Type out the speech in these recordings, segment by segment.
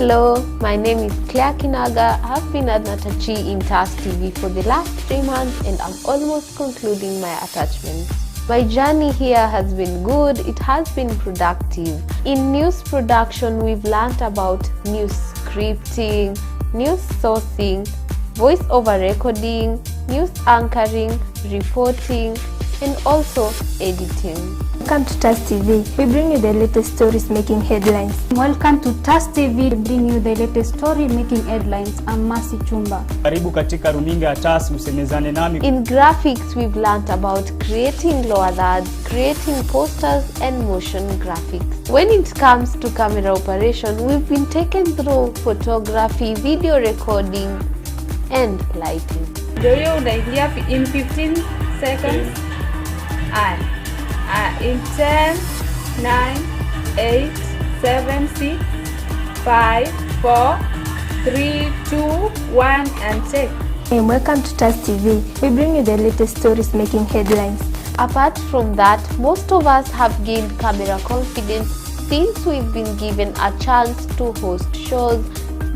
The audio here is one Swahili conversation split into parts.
Hello, my name is Claire Kinaga. I've been at Natachi in TAS TV for the last 3 months and I'm almost concluding my attachment. My journey here has been good, it has been productive. In news production, we've learned about news scripting, news sourcing, voice-over recording, news anchoring, reporting, and also editing. Welcome to TAS TV. We bring you the latest stories making headlines. Welcome to TAS TV. We bring you the latest story making headlines. I'm Masi Chumba. Karibu katika runinga ya TAS, usemezane nami. In graphics, we've learned about creating lower thirds, creating posters and motion graphics. When it comes to camera operation, we've been taken through photography, video recording, and lighting. Video unaingia in 15 seconds and in 10, 9, 8, 7, 6, 5, 4, 3, 2, 1 and take. Hey, welcome to TAS TV. We bring you the latest stories making headlines. Apart from that, most of us have gained camera confidence since we've been given a chance to host shows,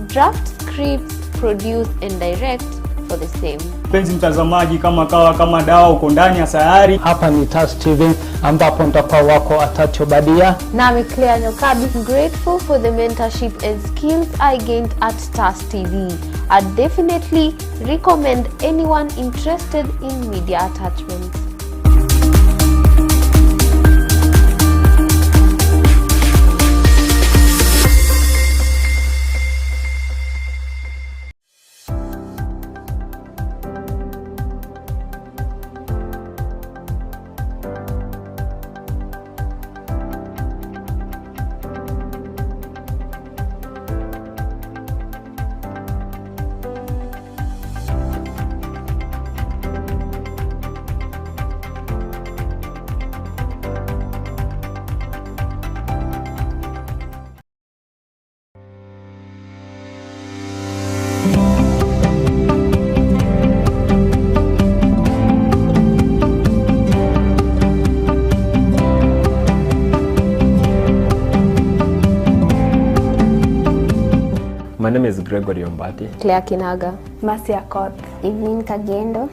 draft scripts, produce and direct for the same. Penzi mtazamaji, kama kawa kama dawa uko ndani ya sayari. Hapa ni TAS TV ambapo nitakuwa wako Atacho Badia. Nami Claire Nyokabi. I'm grateful for the mentorship and skills I gained at TAS TV. I definitely recommend anyone interested in media attachments. My name is Gregory Ombati. Claire Kinaga. Masi Akoth. Evelyn Kagendo.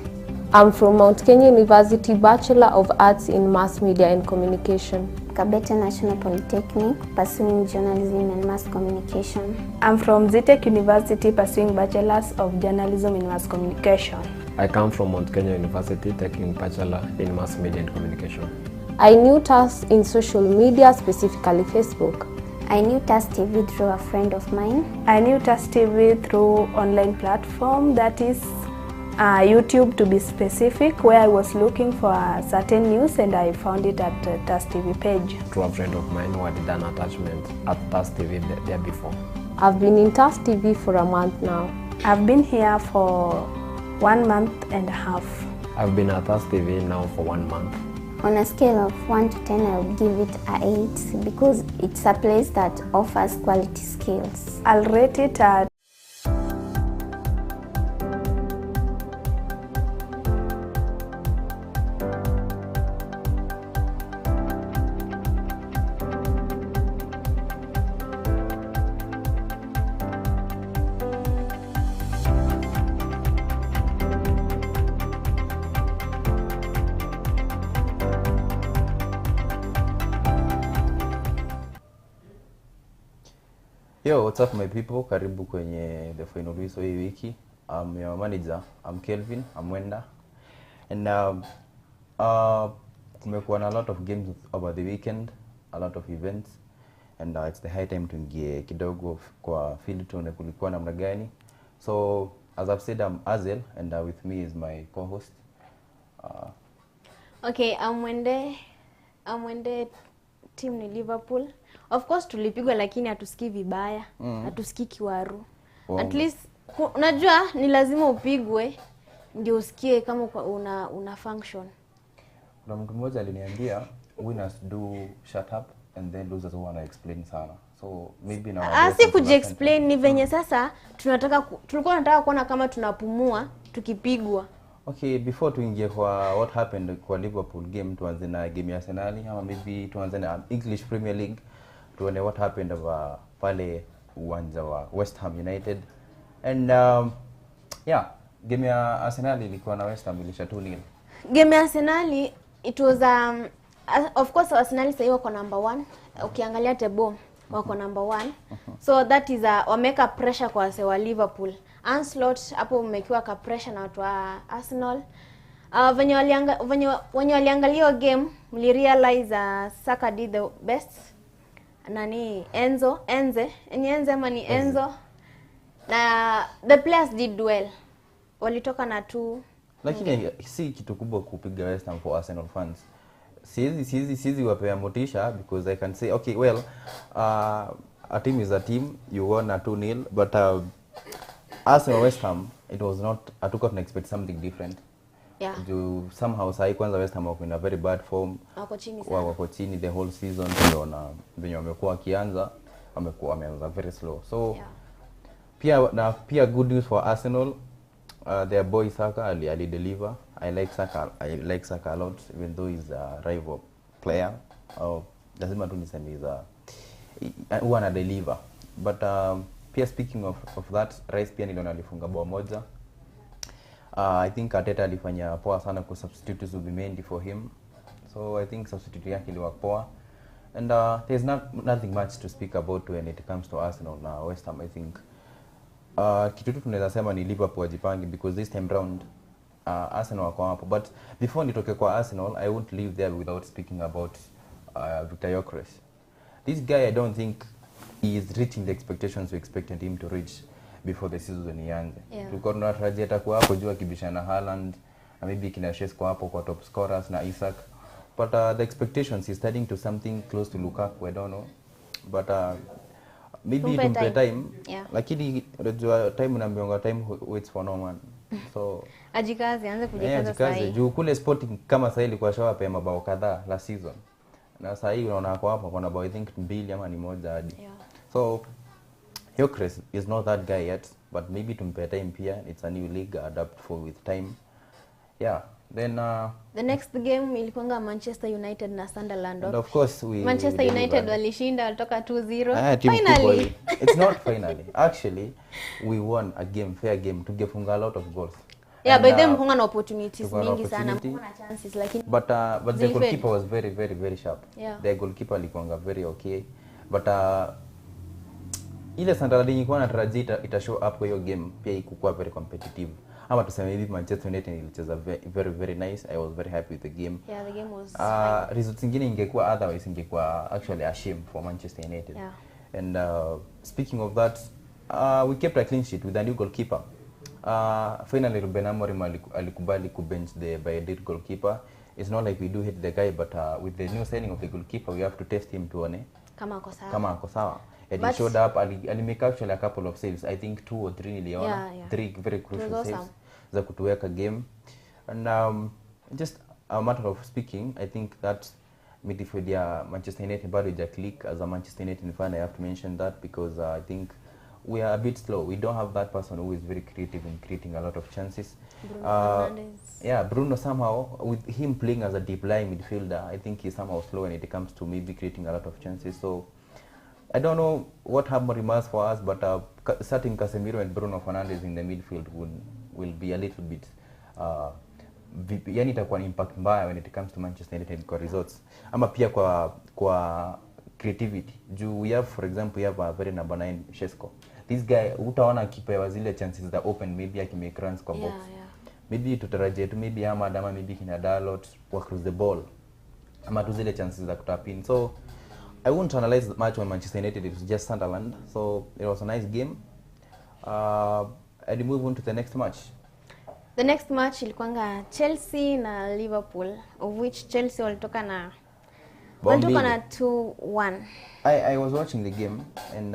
I'm from Mount Kenya University, Bachelor of Arts in Mass Media and Communication. Kabete National Polytechnic, pursuing journalism and mass communication. I'm from Zitech University, pursuing Bachelors of Journalism and Mass Communication. I come from Mount Kenya University, taking Bachelor in Mass Media and Communication. I knew TAS in social media, specifically Facebook. I knew TAS TV through a friend of mine. I knew TAS TV through online platform, that is YouTube to be specific, where I was looking for a certain news and I found it at TAS TV page. Through a friend of mine who had done attachment at TAS TV there before. I've been in TAS TV for a month now. I've been here for 1 month and a half. I've been at TAS TV now for 1 month. On a scale of 1 to 10, I would give it an 8 because it's a place that offers quality skills. I'll rate it at Yo, what's up my people? Karibu kwenye the final whistle hii wiki. I'm your manager. I'm Kelvin, I'm Mwenda. And kumekuwa na a lot of games over the weekend, a lot of events. And it's the high time to ingie kidogo kwa field tuone kulikuwa namna gani. So, as I've said, I'm Azel and with me is my co-host. Okay, I'm Mwende, team ni Liverpool. Of course tulipigwa lakini hatusikii vibaya, hatusikii kiwaru. At least unajua ni lazima upigwe ndio usikie kama una function. Kuna mtu mmoja aliniambia winners do shut up and then losers wanna explain sana. So maybe now si kuji-explain ni venye sasa tulikuwa tunataka kuona kama tunapumua tukipigwa. Okay, before tuingie kwa what happened kwa Liverpool game, tuanze na game ya Arsenal ama maybe tuanze na English Premier League, tuone what happened pale uwanja wa West Ham United. And yeah, game ya Arsenal ilikuwa na West Ham ilisha 2-0. Game ya Arsenal, it was of course Arsenal sasa wako number 1. Ukiangalia table wako number 1. So that is wameka pressure kwa wase wa Liverpool. Anslot hapo umekiwa ka pressure na watu wa Arsenal. When you waliangalia game, mli realize Saka did the best. Nani Enze mani Enzo. Na the players did well. Walitoka na 2. Lakini si kitu kubwa kupiga West Ham for Arsenal fans. Sizi wapea motisha, because I can say, okay, well, a team is a team. You won a 2-0, but Arsenal West Ham, it was not, I took out and expect something different. Yeah. Somehow sai kwanza West Ham wako in a very bad form. Wako chini the whole season, venye wamekuwa kianza, wameanza very slow. So pia good news for Arsenal. Their boy Saka ali deliver. I like Saka a lot, even though he's a rival player. Lazima tu niseme huwa ana deliver. But pia speaking of that, Rice pia niliona alifunga bao moja. I think Arteta alifanya poa sana ku substitute Zubimendi for him. So I think substitute yake iliwa poa. And there's nothing much to speak about when it comes to Arsenal na West Ham. I think kitu tu tunaweza sema ni Liverpool wajipange, because this time round Arsenal wako hapo. But before nitoke kwa Arsenal, I won't leave there without speaking about Victor Gyökeres. This guy, I don't think he is reaching the expectations we expected him to reach before the season ianze. Tulikuwa tunatarajia atakuwa hapo juu akibishana Haaland, na maybe kina Shesko hapo kwa top scorers na Isak. But the expectations is starting to something close to Lukaku, I don't know. But maybe tumpe time. Lakini unajua time unaambiwa time waits for no man. So ajikaze aanze kujikaza sasa. Juu kule Sporting kama sasa ilikuwa shawape mabao kadhaa last season. Na sasa hii unaona kwa hapo kuna bao I think 2 ama ni moja hadi. So Gyökeres is not that guy yet, but maybe tumpe time pia. It's a new league, adapt for with time. Yeah. Then the next game ilikuwa Manchester United na Sunderland. And of course Manchester United walishinda, walitoka 2-0. Finally. It's not finally. Actually, we won a game, fair game. Tungefunga a lot of goals. Yeah, by them mkunga na opportunities mingi sana, mkunga na chances, lakini but the goalkeeper was very very very sharp. The goalkeeper alikuwa very okay. But ile Sunderland ilikuwa natarajia ita show up kwa hiyo game, pia ikuwa very competitive. Ama tuseme hivi Manchester United ilicheza very very nice. I was very happy with the game. Yeah, the game was results ingine ingekuwa otherwise ingekuwa actually a shame for Manchester United. And speaking of that, we kept a clean sheet with a new goalkeeper. Finally Ruben Amorim alikubali kubench the Bayern goalkeeper. It's not like we do hate the guy, but with the new signing of the goalkeeper, we have to test him tuone kama ako sawa. And he showed up, ali make actually a couple of saves. I think 2 or 3 niliona. 3 very crucial saves za kutuweka game. And just a matter of speaking, I think that midfield ya Manchester United bado ija click. As a Manchester United fan, I have to mention that, because I think we are a bit slow. We don't have that person who is very creative in creating a lot of chances. Bruno somehow, with him playing as a deep line midfielder, I think he's somehow slow when it comes to maybe creating a lot of chances. So I don't know what Amorim has for us, but starting Casemiro and Bruno Fernandes in the midfield will be a little bit yani itakuwa impact mbaya when it comes to Manchester United kwa results, ama pia kwa creativity. We have, for example, we have a very number 9 Shesko. This guy utaona akipewa zile chances that open, maybe akimake runs kwa box. Maybe tutarajia tu maybe ama maybe kina Dalot wa cross the ball, ama tu zile chances za kutapin. So I won't analyze much on Manchester United. It was just Sunderland. So it was a nice game. And move on to the next match. The next match ilikuwa Chelsea na Liverpool, of which Chelsea walitoka na 2-1. I was watching the game, and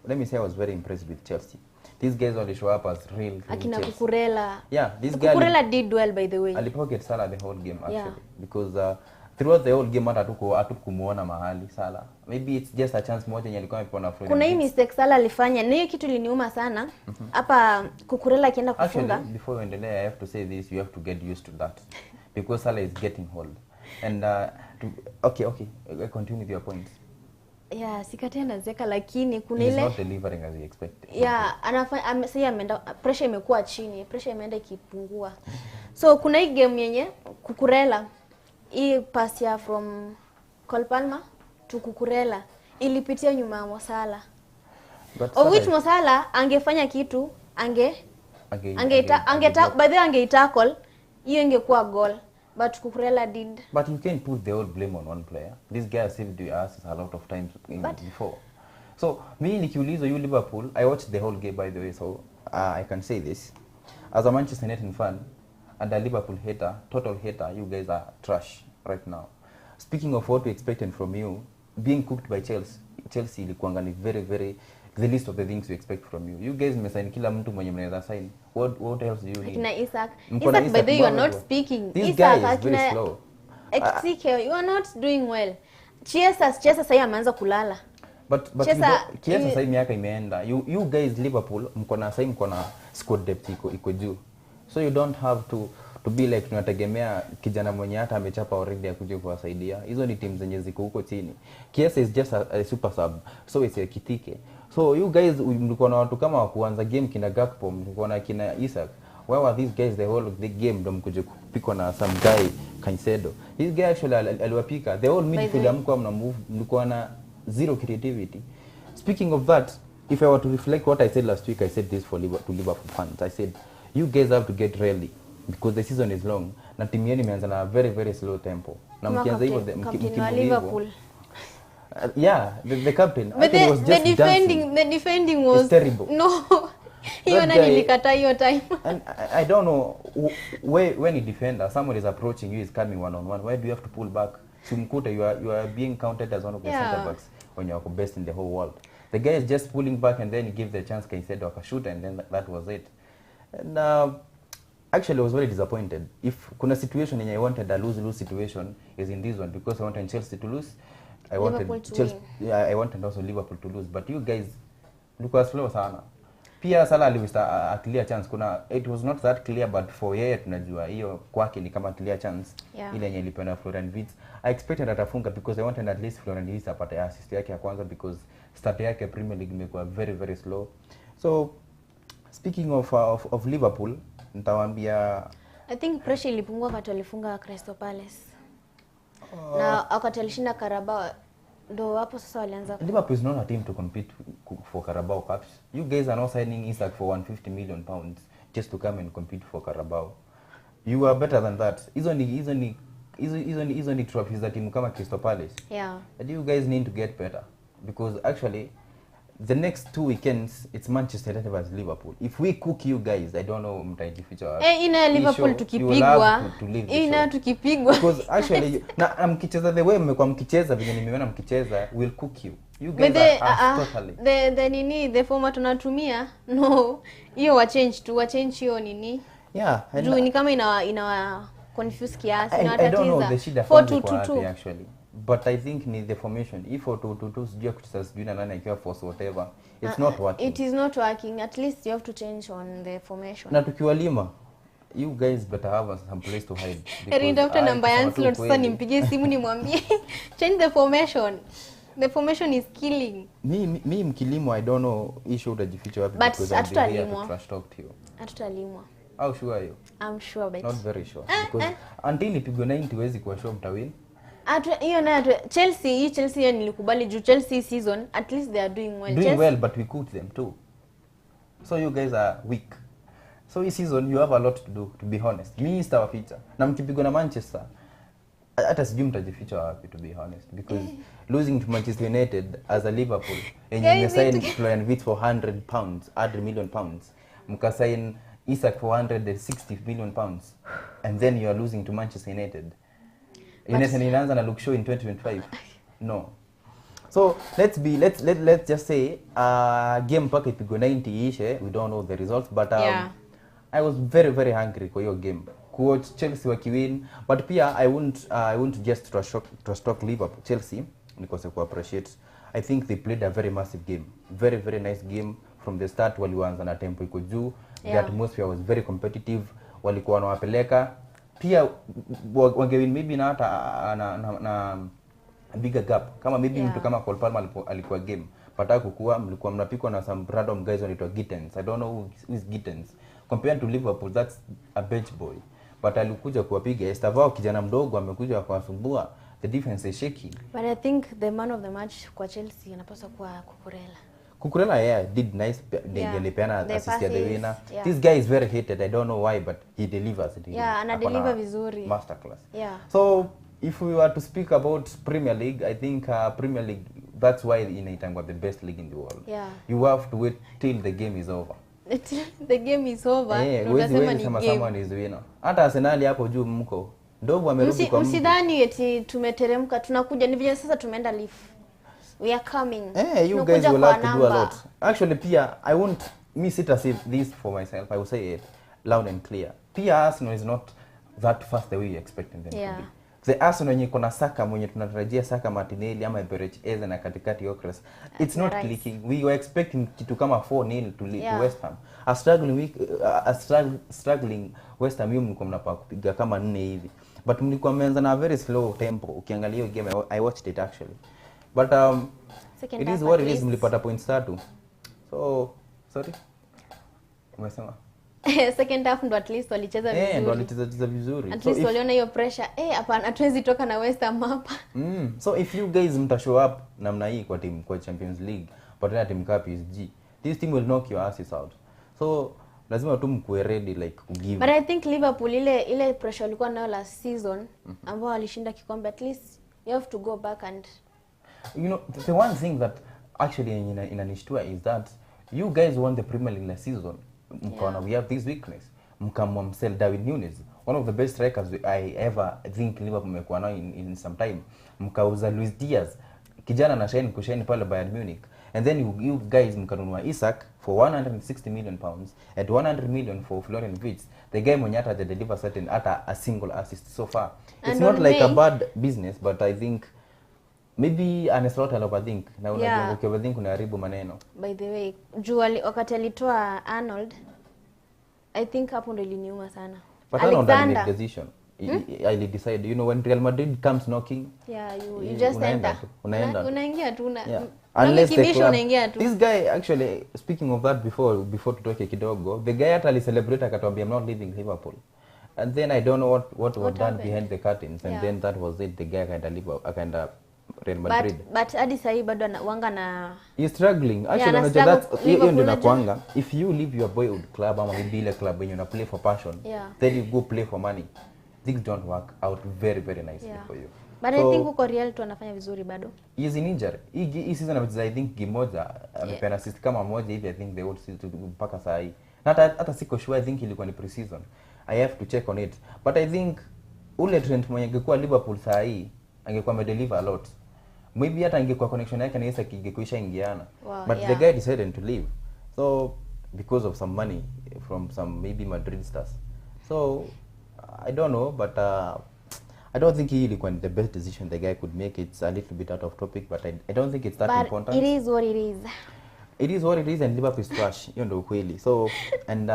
let me say I was very impressed with Chelsea. These guys only show up as real Akina Cucurella. Yeah, this guy Cucurella did well, by the way. Alipocket Salah the whole game actually, because throughout the whole game hatukumuona mahali Salah. Maybe it's just a chance moja yenye alikuwa amepona free. Kuna hii mistake Salah alifanya, na hiyo kitu liniuma sana. Hapa Cucurella akienda kufunga. Actually, before we endelee, I have to say this, you have to get used to that, because Salah is getting old. And okay, I continue with your points. Yeah, sikatia nazeka lakini kuna He's ile not delivering as he expected. yeah, anafanya sasa ameenda pressure imekuwa chini, pressure imeenda ikipungua. So kuna hii game yenye Kukurela. Hii pass ya from Cole Palmer to Kukurela ilipitia nyuma ya Mosala. Of which Mosala angefanya kitu by the angeitackle hiyo ingekuwa goal, but Kukurela did. But you can't put the whole blame on one player. This guy saved us a lot of times before. So me nikiulizwa you Liverpool, I watched the whole game by the way, so I can say this as a Manchester United fan and a Liverpool hater, total hater, you guys are trash right now. Speaking of what we expected from you, being cooked by Chelsea ilikuanga ni very the least of the things we expect from you. You guys mmesign kila mtu mwenye mnaweza sign. What else do you need? Akina Isaac by the way, you are not speaking. This guy is very slow. Exike, you are not doing well. Chiesa sasa ameanza kulala. But Chiesa sasa miaka imeenda. You guys Liverpool mko na squad depth iko juu. So you don't have to be like tunategemea kijana mwenye hata amechapa already akuje kuwasaidia. Hizo ni teams zenye ziko huko chini. Chiesa is just a super sub. So it's a Kitike. So you guys mlikuwa na watu kama wa kuanza game kina Gakpo, mlikuwa na kina Isaac. Where were these guys the whole of the game? Ndo mkuje kupikwa na some guy Caicedo. This guy actually aliwapika. The whole midfield mko mlikuwa na zero creativity. Speaking of that, if I were to reflect what I said last week, I said this to Liverpool fans. I said you guys have to get ready because the season is long. Na timu yenu imeanza na very slow tempo. Na mkianza hivyo Liverpool. Yeah, the captain. But the defending was terrible. No. Hiyo nani nilikata hiyo time. And I don't know when a defender, someone is approaching you, is coming one on one. Why do you have to pull back? Sumkuta, you are being counted as one of the center backs when you are best in the whole world. The guy is just pulling back and then he gives the chance Caicedo to shoot and then that was it. And actually I was very disappointed. If kuna situation in I wanted a lose situation is in this one because I wanted Chelsea to lose. I wanted Chelsea, I wanted also Liverpool to lose, but you guys look slow sana. Pia Salah aliwista a clear chance. It was not that clear, but for yeye tunajua hiyo kwake ni kama clear chance ile yenye ilipenda Florian Wirtz. I expected atafunga because I wanted at least Florian Wirtz apate assist yake ya kwanza because start yake Premier League imekuwa very slow. So speaking of Liverpool, nitawaambia I think pressure ilipungua wakati walifunga Crystal Palace. Na wakati alishinda Carabao ndo hapo sasa walianza. Liverpool is not a team to compete for Carabao Cups. You guys are not signing Isaac for 150 million pounds just to come and compete for Carabao. You are better than that. Hizo ni trophies za timu kama Crystal Palace. Yeah. And you guys need to get better because actually the next 2 weekends it's Manchester United versus Liverpool. If we cook you guys, I don't know mtajificha wapi. Ina Liverpool tukipigwa. Ina tukipigwa. Because actually na mkicheza the way mmekuwa mkicheza vile nimeona mkicheza will cook you. You guys are totally. The format tunatumia no. Hiyo wa change hiyo nini? Yeah. Juu ni kama ina confuse kiasi na tatiza. I don't know the shida 4-2-2 actually. But I think ni the formation. If 4-2-2 sijua kucheza sijui na nani akiwa force whatever. It's not working. It is not working. At least you have to change on the formation. Na tukiwalima, you guys better have some place to hide. Erindafuta namba ya slot sasa nimpigie simu nimwambie change the formation. The formation is killing. Me mkilimo I don't know issue utajificha wapi because I'm here to trash talk to you. Hatutalimwa. How sure are you? I'm sure but not very sure because until ipigwe 90 huwezi kuwa sure mtawin. Hiyo na Chelsea nilikubali juu Chelsea season at least they are doing well. Doing well but we cooked them too. So you guys are weak. So this season you have a lot to do, to be honest. Me is our feature. Na mkipigwa na Manchester hata sijui mtajificha wapi to be honest because losing to Manchester United as a Liverpool and you sign Florian Wirtz for 100 million pounds. Mkasign Isaac for 160 million pounds and then you are losing to Manchester United. United inaanza na look show in 2025. No. So let's just say game pack ipigwe 90 ishe, we don't know the results but I was very hungry for your game. Coach Chelsea wakiwin but pia I won't just trust talk Liverpool Chelsea because I appreciate. I think they played a very massive game. Very nice game from the start. Walianza na tempo iko juu. The atmosphere was very competitive. Walikuwa wanawapeleka pia wangewin maybe na hata a bigger gap. Kama maybe mtu kama Cole Palmer alikuwa game, pataka kukua mlikuwa mnapikwa na some random guys wanaitwa Gittens. I don't know who is Gittens. Compared to Liverpool, that's a bench boy. But alikuja kuwapiga Estavao, kijana mdogo amekuja kuwasumbua. The defense is shaky. But I think the man of the match kwa Chelsea anapaswa kuwa Cucurella. Cucurella did nice. Alipeana assist ya the winner. This guy is very hated. I don't know why, but he delivers. Ana deliver vizuri. Masterclass. So if we were to speak about Premier League, I think Premier League, that's why inaitangwa the best league in the world. You have to wait till the game is over. The game is over. Unasema ni game. Someone is winner. Hata Arsenal hapo juu mko. Ndogo amerudi kwa mtu. Msidhani eti tumeteremka, tunakuja. Ni vile sasa tumeenda leaf. We are coming. You guys will have to do a lot. Actually, Pia, I won't sit say this for myself. I will say it loud and clear. Pia Arsenal is not that fast the way you expecting them to be. The Arsenal yenye kuna Saka mwenye tunatarajia Saka, Martinelli ama Berech Eze na katikati Yokres. It's not clicking. We were expecting kitu kama 4-0 to West Ham. A struggling West Ham mlikuwa mnapaa kupiga kama 4 hivi. But mlikuwa mmeanza na very slow tempo. Ukiangalia hiyo game, I watched it actually. But it is what it is. Mlipata points 3. So, sorry. Umesema? Second half ndo at least walicheza vizuri. Ndo walicheza vizuri. At least waliona hiyo pressure. Hapana, hatuwezi toka na West Ham hapa. So if you guys mtashow up namna hii kwa team kwa Champions League, but na team ka PSG, this team will knock your asses out. So lazima tu mkuwe ready like kugive. But I think Liverpool ile pressure walikuwa nayo last season ambao walishinda kikombe, at least you have to go back and the one thing that actually inanishtua is that you guys won the Premier League last season. Mkaona we have this weakness. Mkamwa msell Darwin Núñez, one of the best strikers I ever think Liverpool mekuwa nao in some time. Mkauza Luis Diaz, kijana na kushine pale Bayern Munich. And then you guys mkanunua Isak for 160 million pounds and 100 million for Florian Wirtz. The guy mwenye hata deliver certain a single assist so far. It's not like a bad business, but I think maybe Ancelotti overthink. Na unajua ukioverthink unaharibu maneno. By the way, wakati alitoa Arnold, I think hapo ndo iliniuma sana. But Alexander made decision. I decide, when Real Madrid comes knocking, you just enter. Unaingia tu unless the club. This guy actually, speaking of that before tutoke kidogo, the guy actually celebrate akatwambia I'm not leaving Liverpool. And then I don't know what was done behind the curtains, and then that was it. The guy akaenda Real Madrid. But hadi sahi bado wanga na he's struggling. Actually unajua that hiyo ndio nakwanga. If you leave your boyhood club ama maybe ile club when you play for passion, then you go play for money, things don't work out very very nicely for you. But I think uko Real tu anafanya vizuri bado. He is in injury. Hii season amecheza I think game moja, amepeana assist kama moja hivi I think they would still mpaka saa hii. Na hata siko sure, I think ilikuwa ni pre-season. I have to check on it. But I think ule Trent mwenye angekuwa Liverpool saa hii angekuwa amedeliver a lot. Maybe hata angekuwa connection yake na Isak ingekuisha ingiana. But the guy decided to leave. So because of some money from some maybe Madrid stars. So I don't know, but I don't think he ilikuwa the best decision the guy could make. It's a little bit out of topic, but I don't think it's that important. It is what it is. It is what it is, and Liverpool is trash. Hiyo ndio ukweli. So and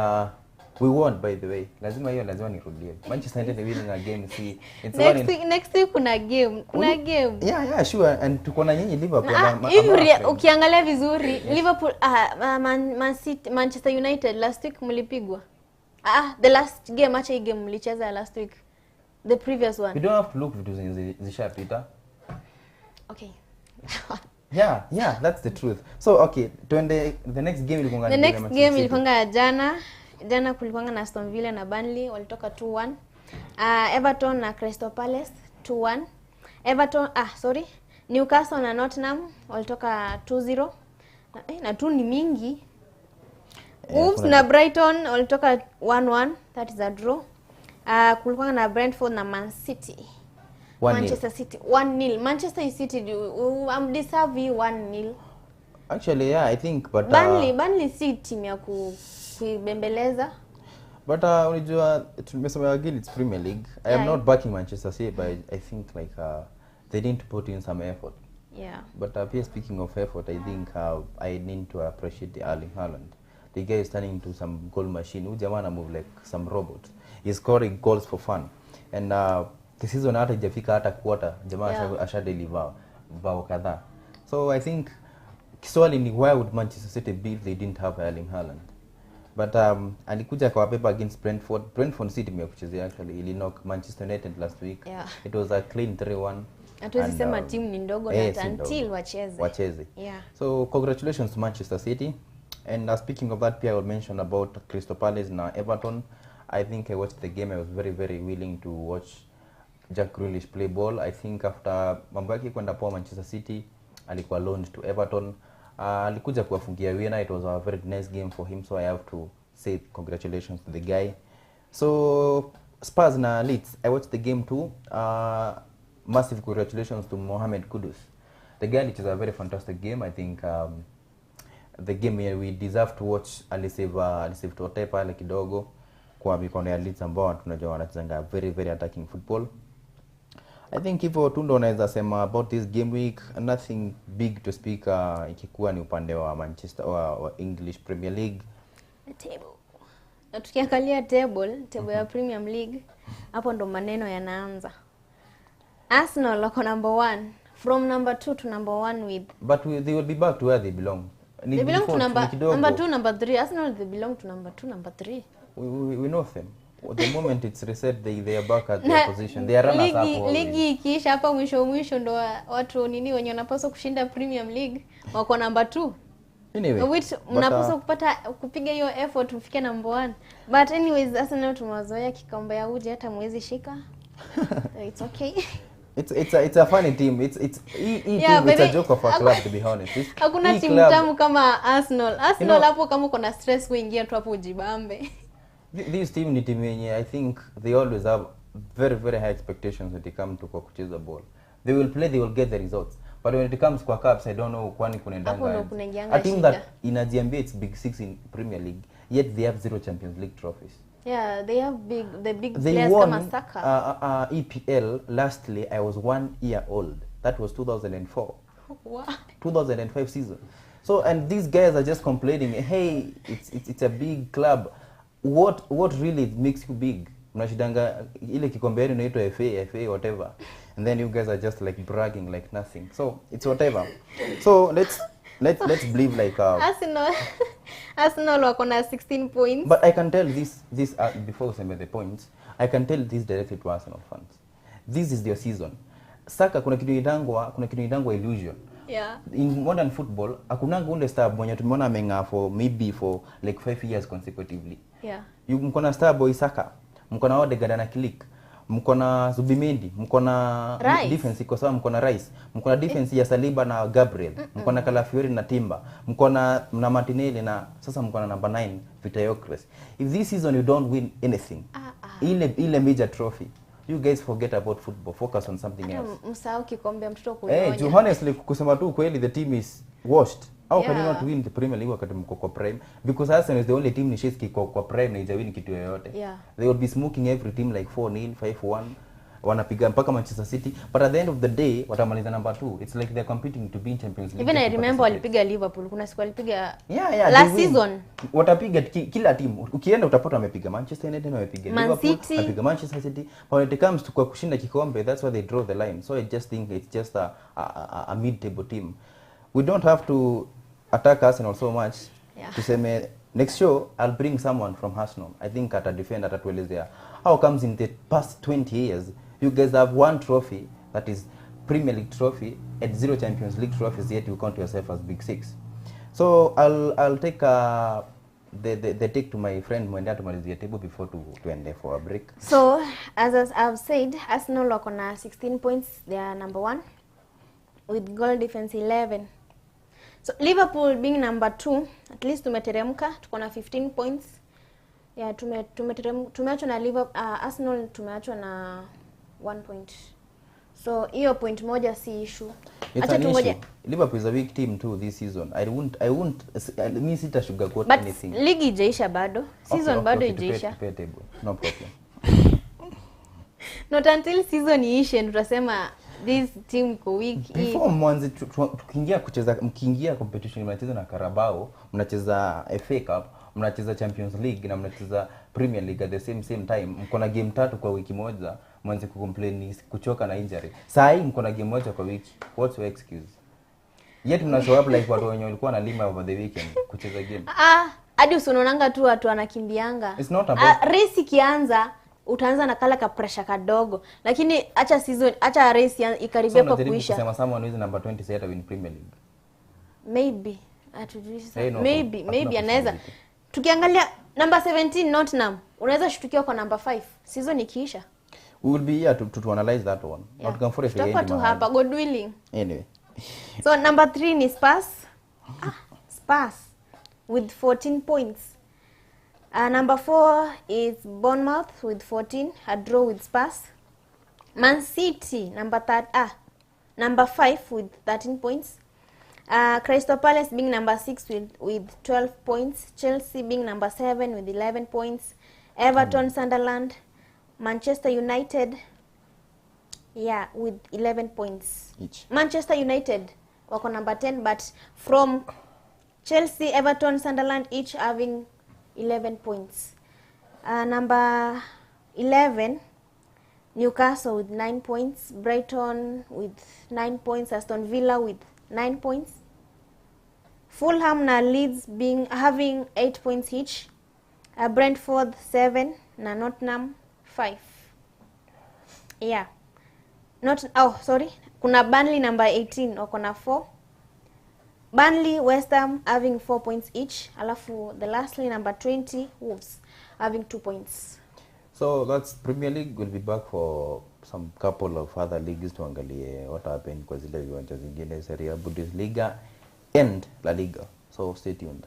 we won, by the way. Lazima nirudie. Manchester United winning a game. See, it's next week kuna game. Yeah, sure. And tuko na nyinyi Liverpool. Ukiangalia vizuri, Liverpool Manchester United last week mlipigwa. The last game acha hii game mlicheza last week. The previous one. We don't have to look vitu zishapita. Okay. Yeah, that's the truth. So okay, the next game ilikuwa The next game ilikuwa jana kulikuwa na Aston Villa na Burnley walitoka 2-1. Everton na Crystal Palace 2-1. Newcastle na Nottingham walitoka 2-0. Na 2 ni mingi. Wolves na Brighton walitoka 1-1, that is a draw. Kulikuwa na Brentford na Man City. Manchester City 1-0. Manchester City deserve 1-0. Actually, yeah, I think, but Burnley si team ya kuibembeleza. But unajua tumesema again it's Premier League. I am not backing Manchester City, but I think like they didn't put in some effort. Yeah. But speaking of effort, I think I need to appreciate the Erling Haaland. The guy is turning into some goal machine. Ujamana move like some robot. He's scoring goals for fun. And the season hata haijafika hata quarter jamaa asha deliver bao kadhaa. So I think swali ni why would Manchester City beat they didn't have Erling Haaland. But alikuja kwa paper against Brentford City kuchezea actually ili knock Manchester United last week. It was a clean 3-1. Hatuwezi sema team ni ndogo na until wacheze. So congratulations to Manchester City. And speaking of that, Pierre will mention about Crystal Palace na Everton. I think I watched the game. I was very, very willing to watch Jack Grealish play ball. I think after mambo yake kwenda poa Manchester City, alikuwa loaned to Everton. Alikuja kuwafungia winner. It was a very nice game for him, so I have to say congratulations to the guy. So Spurs na Leeds, I watched the game too. Massive congratulations to Mohamed Kudus. The guy, it is a very fantastic game. I think the game here we deserve to watch. Alisave tote pale kidogo kwa mikono ya Leeds ambao tunajua wanacheza very, very attacking football. I think hivyo tu ndo naweza sema about this game week. Nothing big to speak ikikuwa ni upande wa Manchester wa English Premier League. Table. Na tukiangalia table ya Premier League, hapo ndo maneno yanaanza. Arsenal wako number 1, from number 2 to number 1 with. But they will be back to where they belong. They belong to number 2, number 3. Arsenal they belong to number 2, number 3. We know them. The moment it's reset, they are back at their position. They are runners up. Ligi ikiisha hapa mwisho ndo watu nini wenye wanapaswa kushinda Premier League wako number 2. Anyway, which mnapaswa kupiga hiyo effort mfike number 1. But anyways, Arsenal tumewazoea kikombe ya uji hata mwezi shika. It's okay. It's a funny team. It's a joke of a club, to be honest. Hakuna timu tamu kama Arsenal. Arsenal hapo kama uko na stress kuingia tu hapo ujibambe. This team ni team yenye I think they always have very, very high expectations when they come to kucheza ball. They will play, they will get the results. But when it comes kwa cups, I don't know kwani kunaendanga. A team that inajiambia it's big 6 in Premier League, yet they have 0 Champions League trophies. Yeah, they have the big players kama Saka. EPL lastly I was 1 year old. That was 2004. Wow. 2005 season. So and these guys are just complaining, hey, it's a big club. What really makes you big? Mnashidanga ile kikombe yenu inaitwa FA whatever. And then you guys are just like bragging like nothing. So it's whatever. So let's believe like Arsenal wako na 16 points. But I can tell this before we say the points, I can tell this directly to Arsenal fans. This is their season. Saka kuna kitu inangwa illusion. Yeah. In modern football, hakunanga ule star mwenye tumeona amenga for like 5 years consecutively. Yeah. Mko na star boy Saka, mko na Odegaard na Click, mko na Zubimendi, mko na defense iko sawa, mko na Rice, mko na defense ya Saliba na Gabriel, mko na Calafiori na Timber, mko na Martinelli na sasa mko na number 9 Vitayokres. If this season you don't win anything, ile major trophy, you guys forget about football, focus on something else. Msahau kikombe mtoto kunyonya. Honestly kusema tu kweli the team is washed. How can you not win the Premier League wakati mko kwa prime? Because Arsenal is the only team nishiski kwa prime na haijawini kitu yoyote. They will be smoking every team like 4-0, 5-1. Wanapiga mpaka Manchester City, but at the end of the day watamaliza number 2. It's like they're competing to be in Champions League. Even I remember walipiga Liverpool. Kuna siku walipiga last season. Watapiga kila team. Ukienda utapata wamepiga Manchester United, wamepiga Liverpool, wamepiga Manchester City. But when it comes to kwa kushinda kikombe, that's where they draw the line. So I just think it's just a mid-table team. We don't have to attack Arsenal so much. Tuseme next show I'll bring someone from Arsenal. I think at a defender atatuelezea how comes in the past 20 years you guys have 1 trophy, that is Premier League trophy, and 0 Champions League trophies, yet you count yourself as big 6. So I'll take the take to my friend Mwende to malizia table before to end for a break. So as I've said, Arsenal wako na 16 points. They are number 1 with goal difference 11. So Liverpool being number 2, at least tumeteremka, tuko na 15 points. Yeah, tumeachwa na Arsenal tumeachwa na 1 point. So hiyo point moja si issue. Acha tungoje. Liverpool is a weak team too this season. I won't me sita sugarcoat anything. But ligi ijaisha bado. Season bado ijaisha. No problem. Not until season iishe tutasema this team ko weak. Before mwanze tukiingia competition mnacheza na Carabao, mnacheza FA Cup, mnacheza Champions League na mnacheza Premier League at the same time, mko na game 3 kwa wiki moja, mwanze kucomplain kuchoka na injury. Saa hii mko na game moja kwa wiki. What's your excuse? Yet mna show up like watu wenye walikuwa na lima over the weekend kucheza game. Hadi usionanga tu watu wanakimbianga. It's not about race ikianza utaanza na kala ka pressure kadogo, lakini acha race ikaribia kwa kuisha. Sema someone who is number 20 set in Premier League. Maybe maybe anaweza. Tukiangalia number 17 Nottingham, unaweza shtukiwa kwa number 5 season ikiisha. We will be here to analyze that one. Yeah. Not come for a Tutakuwa tu hapa, God willing. Anyway. So number 3 ni Spurs. Spurs with 14 points. Number 4 is Bournemouth with 14, a draw with Spurs. Man City number 5 with 13 points. Crystal Palace being number 6 with 12 points. Chelsea being number 7 with 11 points. Everton, Sunderland, Manchester United with 11 points each. Manchester United wako number 10, but from Chelsea, Everton, Sunderland each having 11 points. Number 11 Newcastle with 9 points, Brighton with 9 points, Aston Villa with 9 points. Fulham na Leeds having 8 points each. Brentford 7 na Nottingham 5. Kuna Burnley number 18 wako na 4. Burnley, West Ham having 4 points each. Alafu the lastly number 20 Wolves having 2 points. So that's Premier League. Will be back for some couple of other leagues to angalie what happened kwa zile viwanja zingine, Serie A, Bundesliga and La Liga. So stay tuned.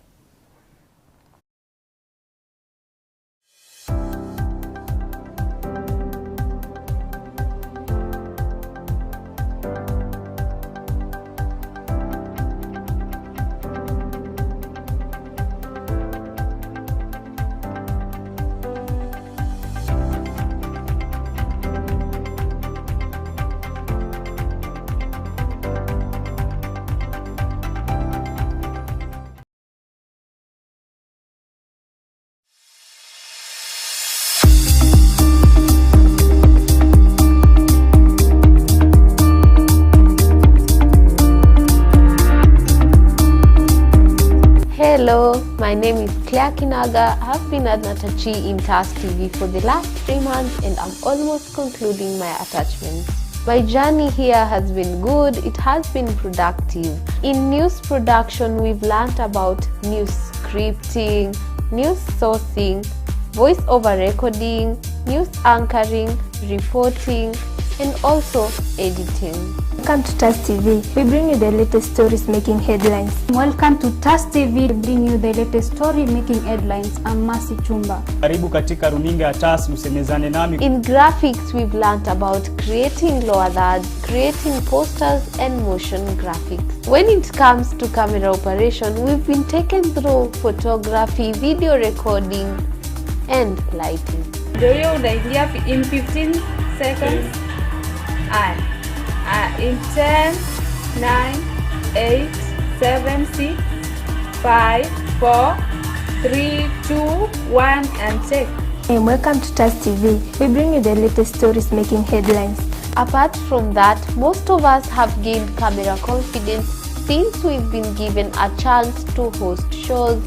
Hello, my name is Claire Kinaga. I've been at Natachi in TAS TV for the last 3 months and I'm almost concluding my attachments. My journey here has been good, it has been productive. In news production, we've learned about news scripting, news sourcing, voice-over recording, news anchoring, reporting, and also editing. Welcome to TAS TV. We bring you the latest stories making headlines. Welcome to TAS TV. We bring you the latest story making headlines. I'm Mercy Chumba. Karibu katika runinga ya TAS, usemezane nami. In graphics, we've learned about creating lower thirds, creating posters and motion graphics. When it comes to camera operation, we've been taken through photography, video recording and lighting. Do you unaingia in 15 seconds? In 10, 9, 8, 7, 6, 5, 4, 3, 2, 1 and take. Hey, welcome to TAS TV. We bring you the latest stories making headlines. Apart from that, most of us have gained camera confidence since we've been given a chance to host shows,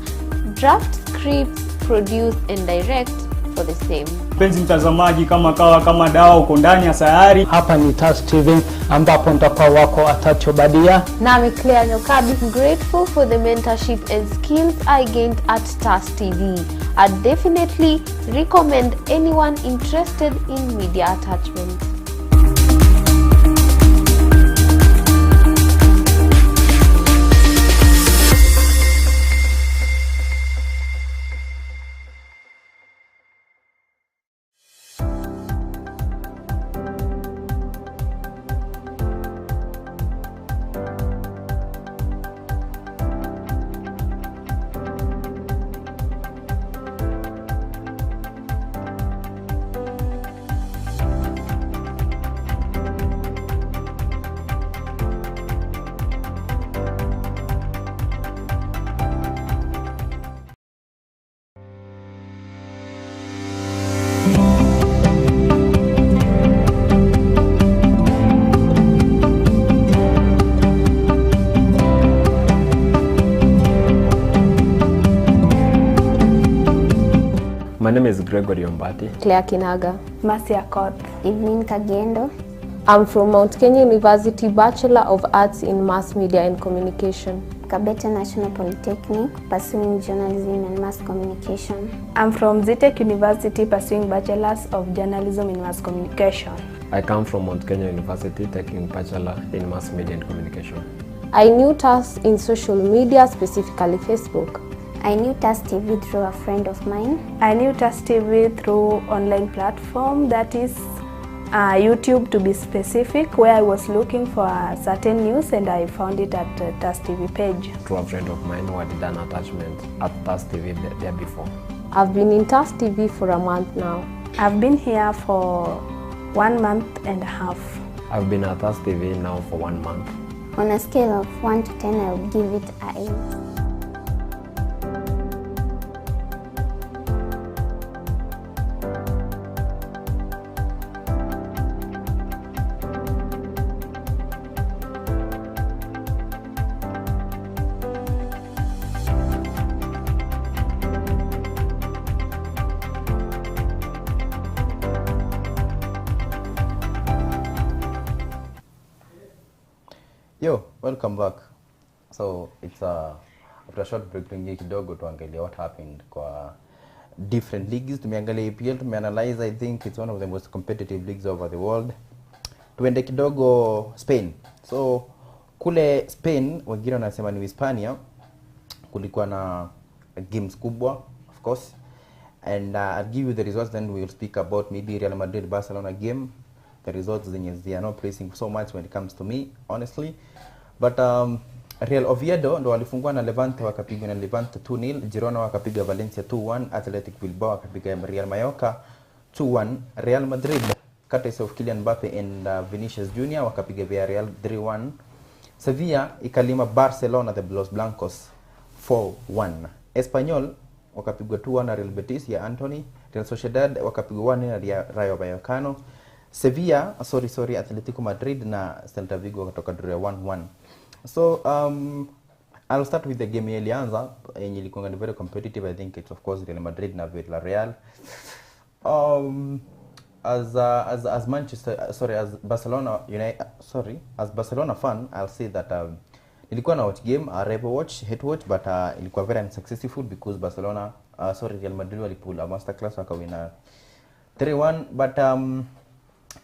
draft scripts, produce and direct for the same. Mpenzi mtazamaji, kama dawa uko ndani ya sayari. Hapa ni TAS TV ambapo nitakuwa wako Atacho Badia. Nami Claire Nyokabi. I'm grateful for the mentorship and skills I gained at TAS TV. I definitely recommend anyone interested in media attachment. My name is Gregory Ombati. Claire Kinaga. Marcia Koth. Evelyn Kagendo. I'm from Mount Kenya University, Bachelor of Arts in Mass Media and Communication. Kabete National Polytechnic, pursuing journalism and mass communication. I'm from Zitech University, pursuing Bachelors of Journalism and Mass Communication. I come from Mount Kenya University, taking Bachelor in Mass Media and Communication. I knew TAS in social media, specifically Facebook. I knew TAS TV through a friend of mine. I knew TAS TV through online platform, that is YouTube to be specific, where I was looking for a certain news and I found it at the TAS TV page. Through a friend of mine who had done attachment at TAS TV there before. I've been in TAS TV for a month now. I've been here for 1 month and a half. I've been at TAS TV now for 1 month. On a scale of 1 to 10, I would give it an 8. Yo, welcome back. So it's after a short break tuingie kidogo tuangalia what happened kwa different leagues. Tumeangalia EPL, tumeanalyze. I think it's one of the most competitive leagues over the world. Tuende kidogo Spain. So kule Spain wengine wanasema ni Hispania, kulikuwa na games kubwa of course, and I'll give you the results, then we'll speak about maybe Real Madrid Barcelona game. The results they are not placing so much when it comes to me honestly, but Real Oviedo ndo walifungua na Levante, wakapigwa na Levante 2-0. Girona wakapiga Valencia 2-1. Athletic Bilbao wakapiga Real Mallorca 2-1. Real Madrid, courtesy of Kylian Mbappe and Vinicius Junior, wakapiga Villarreal 3-1. Sevilla ikalima Barcelona the Los Blancos 4-1. Espanyol wakapigwa 2-1 na Real Betis ya Anthony. Real Sociedad wakapigwa 1 na Rayo Vallecano. Sevilla, Atletico Madrid na Celta Vigo kutoka draw 1-1. So I'll start with the game ilianza yenye ilikuwa very competitive. I think it's of course Real Madrid na Villarreal. As Barcelona fan, I'll say that nilikuwa na watch game, hate watch, but ilikuwa very unsuccessful because Real Madrid walipull a masterclass wakawina 3-1, but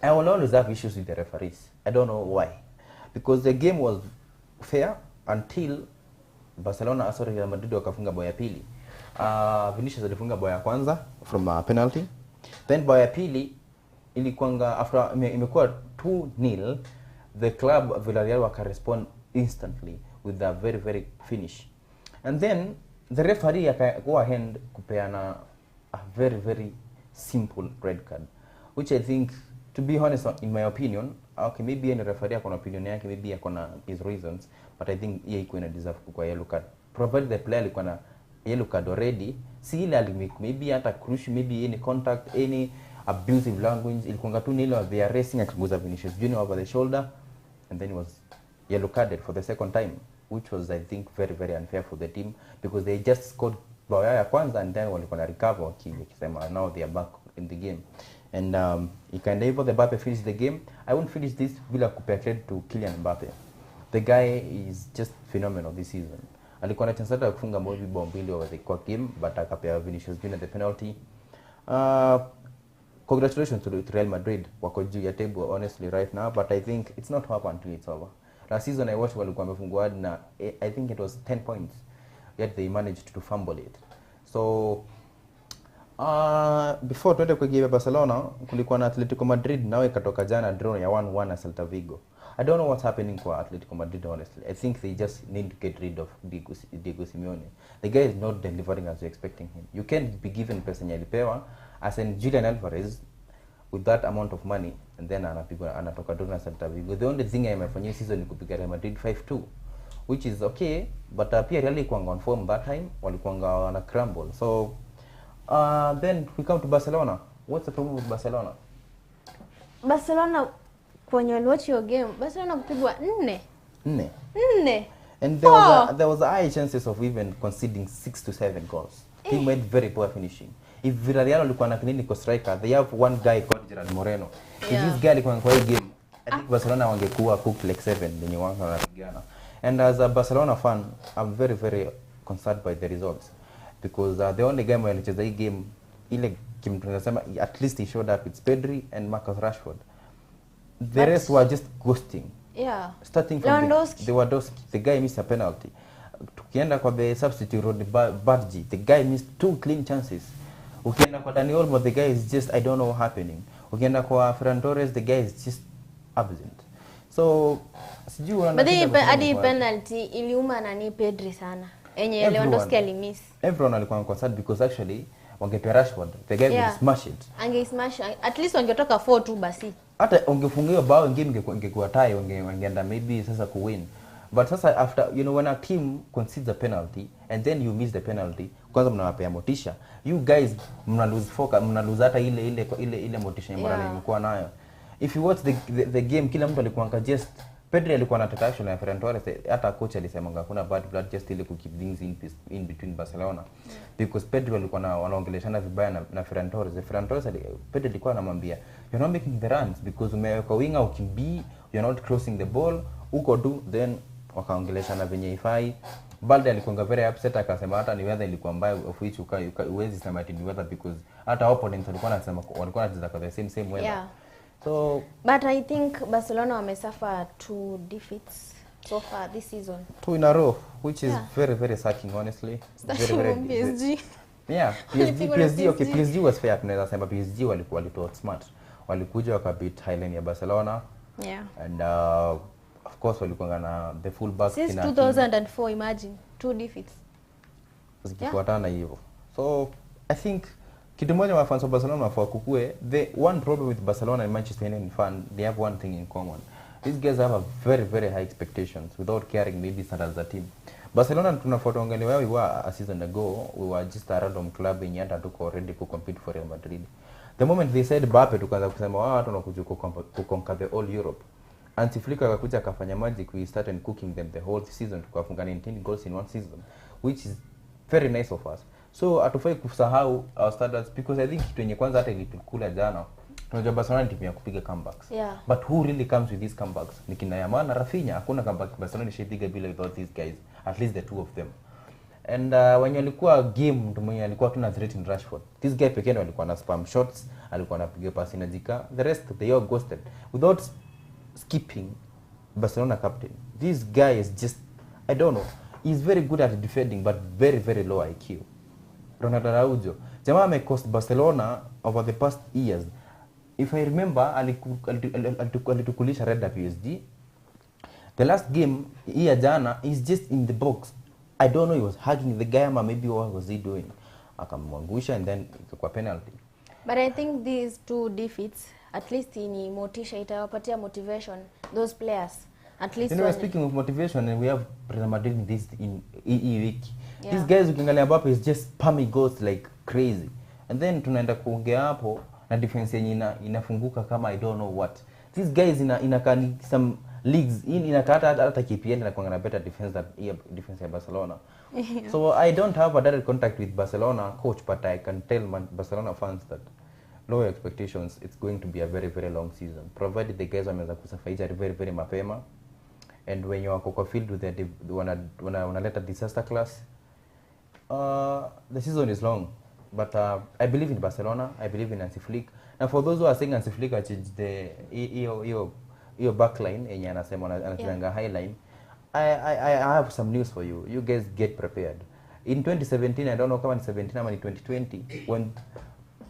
I will always have issues with the referees. I don't know why. Because the game was fair until Real Madrid wakafunga bao ya pili. Vinicius alifunga bao ya kwanza from a penalty. Then bao ya pili ilikuanga after imekuwa 2-0, the club Villarreal waka-respond instantly with a very very finish. And then the referee go ahead kupeana a very very simple red card, which I think, to be honest, in my opinion, okay, maybe any referee akona opinion yake, maybe akona his reasons, but I think yeye iko ina deserve kwa yellow card. Provided the player alikuwa na yellow card already, si ile alimake maybe hata crush, maybe any contact, any abusive language, ilikuwa tu nilo they are racing akaguza Vinicius Junior over the shoulder, and then he was yellow carded for the second time, which was, I think, very very unfair for the team because they just scored bao ya kwanza and then walikuwa na recover wakisema now they are back in the game. And he kind of the Mbappe finished the game. I won't finish this bila kupea credit to Kylian Mbappe. The guy is just phenomenal this season. Alikuwa na chance ya kufunga bao mbili over the game, but akapea Vinicius Junior the penalty. Congratulations to Real Madrid. Wako juu ya table honestly right now, but I think it's not over until it's over. Last season I watched walikuwa wamefungwa na I think it was 10 points. Yet they managed to fumble it. So before tuende kwa game Barcelona, kulikuwa na Atletico Madrid nao ikatoka jana draw ya 1-1 na Celta Vigo. I don't know what's happening for Atletico Madrid honestly. I think they just need to get rid of Diego Simeone. The guy is not delivering as you're expecting him. You can't be given pesa nyalipewa as in Julian Alvarez with that amount of money and then anatoka draw na Celta Vigo. The only thing amefanyia season ni kupiga Real Madrid 5-2, which is okay, but pia Real kuanga on form that time, walikuanga na crumble. So then we come to Barcelona. What's the problem with Barcelona? Barcelona, when you watch your game, Barcelona kupigwa 4. And there was high chances of even conceding 6 to 7 goals. Team made very poor finishing. if Villarreal walikuwa na clinical striker, they have one guy called Gerard Moreno. If this guy alikuwa kwa hii game, I think Barcelona wangekuwa cooked like 7 wenye wanga wanapigana. And as a Barcelona fan, I'm very very concerned by the results because the only game walicheza hii game ile game tunasema at least he showed up with Pedri and Marcus Rashford. The rest were just ghosting. Yeah. Starting from Lewandowski, the guy missed a penalty. Tukienda kwa the substitute Rod Bargi, the guy missed 2 clean chances. Ukienda kwa Dani Olmo, the guy is just, I don't know what happening. Ukienda kwa Ferran Torres, the guy is just absent. So sijui but hadi penalty iliuma nani Pedri sana. Enye Lewandowski alimiss. Everyone alikuwa concerned because actually wangepea Rashford, the guy would smash it. Ange-smash, at least wangetoka 4-2 basi. Hata ungefungiwa bao game ingekuwa tie, wangeenda maybe sasa ku win. But sasa after, you know, when a team concedes a penalty and then you miss the penalty, kwanza mnawapea motisha. You guys mna lose focus, mna lose hata ile motisha ambayo mlikuwa nayo. If you watch the game, kila mtu alikuwa just Pedri alikuwa anataka action ya Ferran Torres, hata coach alisema hakuna bad blood just ile ku keep things in between Barcelona. Because Pedri alikuwa wanaongeleshana vibaya na Ferran Torres. Ferran Torres Pedri alikuwa anamwambia, you're not making the runs because umeweka winga ukimbii, you're not crossing the ball, uko tu, then wakaongeleshana venye ifai. Balde alikuwa very upset, akasema hata ni weather ilikuwa mbaya, of which uwezi sema ati ni weather because hata opponents walikuwa wanacheza kwa the same weather. Yeah. So, but I think Barcelona wamesuffer 2 defeats so far this season. 2 in a row, which is very very sucking honestly. Very PSG. Yeah, PSG okay, PSG was fair, tunaweza sema PSG walikuwa smart. Walikuja wakabit Highland ya Barcelona. Yeah. And of course walikuwa na the full back since 2004, imagine 2 defeats. Zikifuatana hivyo. So I think kitu moja wa fans wa Barcelona wafaa kukue, the one problem with Barcelona and Manchester United fan, they have one thing in common. These guys have a very very high expectations without caring maybe as a team. Barcelona tunafuatongani where we were a season ago, we were just a random club in yanda tuko already to compete for Real Madrid. The moment they said Mbappe, tukaanza kusema watu wanakuja ku conquer the all Europe. Anti Flick akakuja akafanya magic, we started cooking them the whole season, tukafunga 19 goals in one season, which is very nice of us. So atufai kusahau our standards because I think kitu yenye kwanza hata ilikula jana, tunajua Barcelona ni timu ya kupiga comebacks. Yeah. But who really comes with these comebacks? Ni kina Yamal na Rafinha, hakuna comeback Barcelona ishapiga bila without these guys, at least the 2 of them. And when alikuwa game mtu mwenye alikuwa tuna threaten Rashford, this guy pekee alikuwa na spam shots, alikuwa anapiga pasi na jika, the rest they all ghosted without skipping Barcelona captain. This guy is just, I don't know, he's very good at defending but very very low IQ. Ronaldo Araujo, jamaa amecost Barcelona over the past years. If I remember, alitukulisha red PSG. The last game here jana is just in the box. I don't know, he was hugging the guy, maybe what was he doing? Akamwangusha and then ikakwa penalty. But I think these 2 defeats at least ni motisha, itawapatia motivation those players. At least, you know, speaking of motivation, and we have Real Madrid this in week. Yeah. These guys ukiangalia Mbappe is just spamming goals like crazy. And then tunaenda kuongea hapo na defense yenye inafunguka kama I don't know what. These guys inakaa some leagues inakaa hata KPL na kuangana better defense than defense ya Barcelona. Yeah. So I don't have a direct contact with Barcelona coach, but I can tell Barcelona fans that low expectations, it's going to be a very very long season, provided the guys wameweza kusafaisha very very mapema. And when you are kwa field with the wanaleta disaster class, the season is long. But I believe in Barcelona, I believe in Hansi Flick. And for those who are saying Hansi Flick changed the your backline yenye anasema anachanga high line, I have some news for you. You guys get prepared. In 2017, I don't know kama ni 17 ama ni 2020, when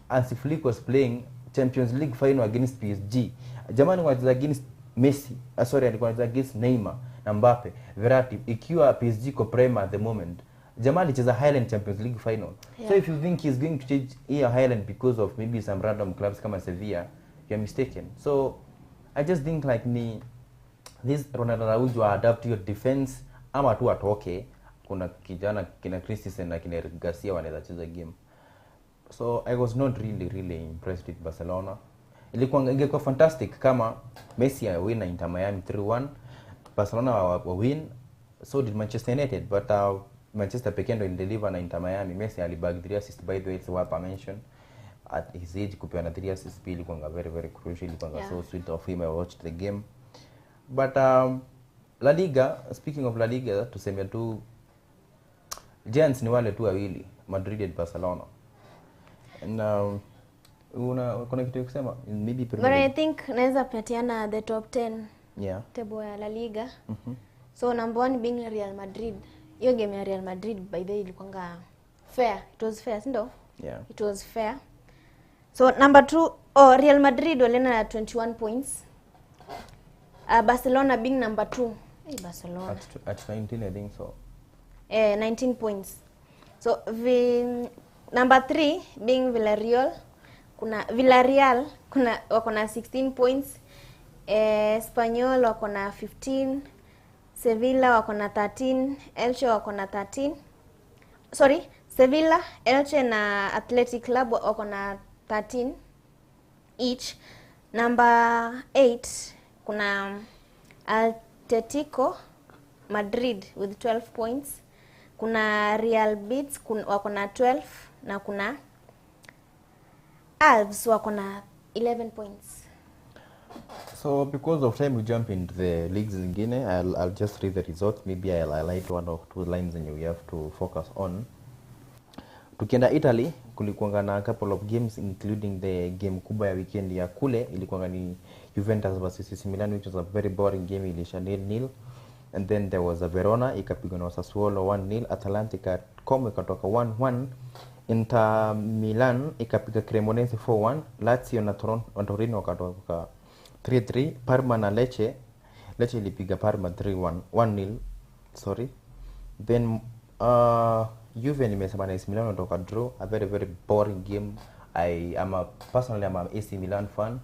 Hansi Flick was playing Champions League final against PSG, jamani wanacheza against Messi, alikuwa anacheza against Neymar na Mbappe, Verratti, ikiwa PSG ko prime at the moment. Jamaa alicheza Highland Champions League final. Yeah. So if you think he's going to change here Highland because of maybe some random clubs kama Sevilla, you're mistaken. So I just think like this Ronaldo Araujo adapt to your defense ama tu atoke. Kuna kijana kina Christensen na kina Garcia wanaweza cheza game. So I was not really impressed with Barcelona. Ingekuwa fantastic kama Messi win Inter Miami 3-1, Barcelona win, so did Manchester United, but Manchester pekee ndo deliver na Inter Miami. Messi alibag 3 assists, by the way, it's worth a mention. At his age kupewa na 3 assists pili kwanga very very crucial, kwanga so sweet of him. I watched the game. But La Liga, speaking of La Liga, tuseme tu Giants ni wale tu wawili, Madrid and Barcelona. And kuna kitu ya kusema maybe But I think naweza patiana the top 10 table ya La Liga. So number 1 being Real Madrid. Hiyo game ya Real Madrid by the way ilikuwa fair. It was fair, sindo? Yeah. It was fair. So number 2, Real Madrid walena na 21 points. Barcelona being number 2. Hey, Barcelona. At 19 I think so. 19 points. So number 3 being Villarreal. Villarreal wako na 16 points. Espanyol wako na 15. Sevilla wako na 13. Elche wako na 13. Sorry, Sevilla, Elche na Athletic Club wako na 13 each. Number 8 kuna Atletico Madrid with 12 points. Kuna Real Betis wako na 12 na kuna Alves wako na 11 points. So because of time we jump into the leagues zingine. I'll just read the results. Maybe I'll highlight 1 or 2 lines and we have to focus on. Tukienda Italy kulikuwa na a couple of games including the game kubwa ya weekend ya kule ilikuwa ni Juventus versus AC Milan, which was a very boring game, ilisha 0-0. And then there was a Verona ikapigwa na Sassuolo 1-0, Atalanta Como ikatoka 1-1, Inter Milan ikapiga Cremonese 4-1, Lazio na Torino wakatoka 3-3, Parma na Lecce ilipiga Parma 1-0, sorry. Then Juve nimesema na AC Milan watoka draw, a very very boring game. Personally I'm a AC Milan fan.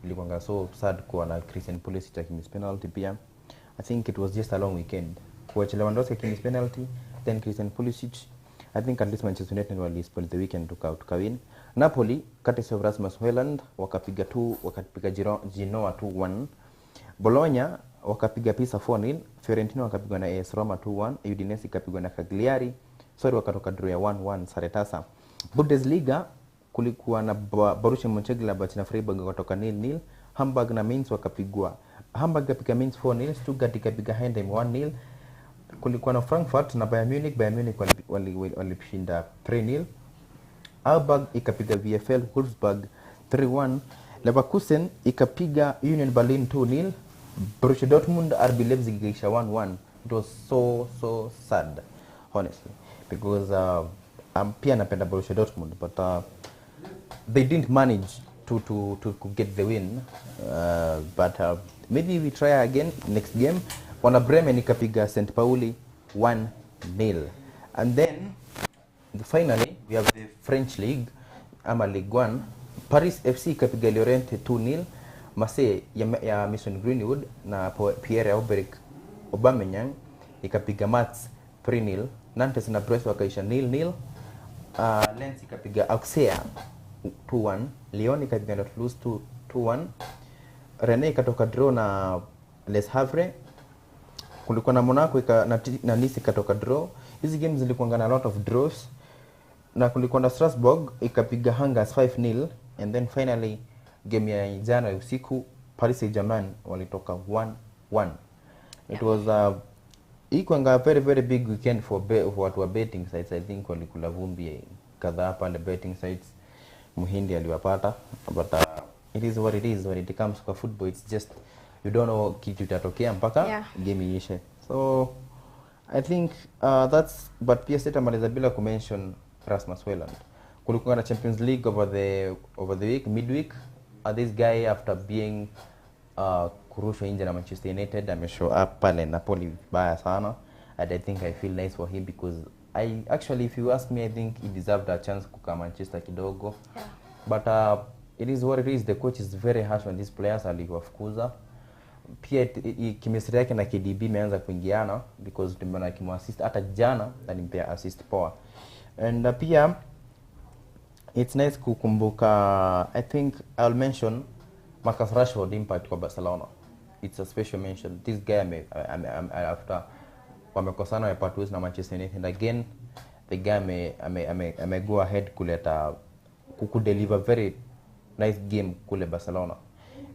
Ilikuwa so sad kuwa na Christian Pulisic akimiss penalty pia. I think it was just a long weekend. Kuacha Lewandowski akimiss penalty, then Christian Pulisic. I think at least Manchester United will spoil the weekend to win. Napoli, courtesy of Rasmus Hojlund, wakapiga Genoa 2-1. Bologna wakapiga Pisa 4-0. Fiorentina wakapigwa na AS Roma 2-1. Udinese ikapigwa na Cagliari. Wakatoka draw ya 1-1 sare tasa. Bundesliga kulikuwa na Borussia Mönchengladbach na Freiburg wakatoka 0-0. Hamburg na Mainz wakapigwa. Hamburg ikapiga Mainz 4-0, Stuttgart ikapiga Heidenheim 1-0. Kulikuwa na Frankfurt na Bayern Munich walishinda 3-0. Augsburg ikapiga VfL Wolfsburg 3-1. Leverkusen ikapiga Union Berlin 2-0. Borussia Dortmund RB Leipzig ikaisha 1-1. It was so sad, honestly, because pia napenda Borussia Dortmund, but they didn't manage to get the win. But maybe we try again next game. Wana Bremen ikapiga St. Pauli 1-0. And then finally we have the French League, ama Ligue 1. Paris FC ikapiga Lorient 2-0. Marseille ya Mason Greenwood na Pierre-Emerick Aubameyang ikapiga Metz 3-0. Nantes na Brest wakaisha 0-0. Lens ikapiga Auxerre 2-1. Lyon ikapiga na Toulouse 2-1. Rennes ikatoka draw na Les Havre. Kulikuwa na Monaco na Nice ikatoka draw. Hizi games zilikuwa na a lot of draws. Na kulikuwa na Strasbourg ikapiga Angers 5-0. And then finally game ya jana usiku Paris Saint-Germain walitoka 1-1. It was a very very big weekend for watu wa betting sites. I think walikula vumbi kadhaa pale betting sites. Muhindi aliwapata, but it is what it is when it comes to football. It's just you don't know kitu itatokea mpaka game iishe. So I think that's, but pia sitamaliza bila kumention Rasmus Hojlund. Kulikuwa na Champions League over the week, midweek. This guy after being kurushwa nje na Manchester United ameshow up pale Napoli baya sana, and I think I feel nice for him because I actually, if you ask me, I think he deserved a chance kuka Manchester kidogo. But it is what it is. The coach is very harsh on these players, aliwafukuza. Pia chemistry yake na KDB imeanza kuingiana because tumeona kimuassist hata jana alimpea assist poa. And pia it's nice kukumbuka, I think I'll mention Marcus Rashford impact kwa Barcelona. It's a special mention. This guy after wamekosana wamepata na Manchester United, and again the guy ame go ahead kuleta deliver very nice game kule Barcelona,